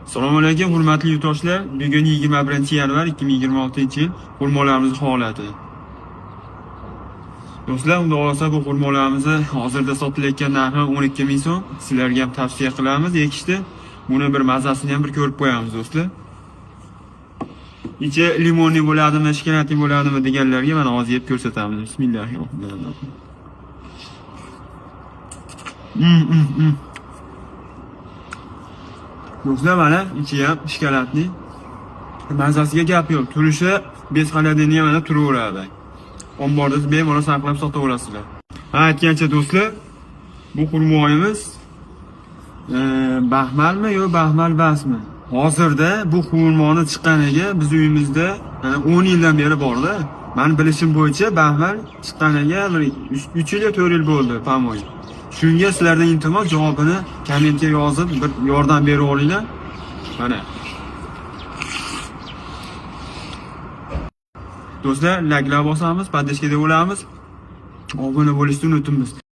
Assalomu alaykum hurmatli yurtdoshlar. Bugun 21-yanvar 2026-yil xurmolarimiz holati. Do'stlar, unda olsa bu xurmolarimizni hozirda sotilayotgan narxi 12 ming so'm. Sizlarga ham tavsiya qilamiz ekishni. Buni bir mazasini ham bir ko'rib qo'yamiz do'stlar. Ichi limonli bo'ladimi, shokoladli bo'ladimi deganlarga mana hozir yeb ko'rsatamiz. Bismillahirrohmanirrohim. Do'stlar, mana ichi ham shokoladli. Mazasiga gap yo'q. Turishi bez xolodilniya mana turaveradi. Omborda bemalol saqlab sotaverasizlar. Aytgancha do'stlar, bu xurmoyimiz baxmalmi yo baxmal emasmi? Hozirda bu xurmoni chiqqaniga biz uyimizda 10 yildan beri borda. Men bilishim bo'yicha baxmal chiqqaniga 3 yil yo 4 yil bo'ldi, pamoy. Shunga sizlardan iltimos javobini kommentga yozib bir yordam berib olinglar. Mana. Do'stlar, like bosamiz, podpishka deb olamiz. Obuna bo'lishni unutmaymiz.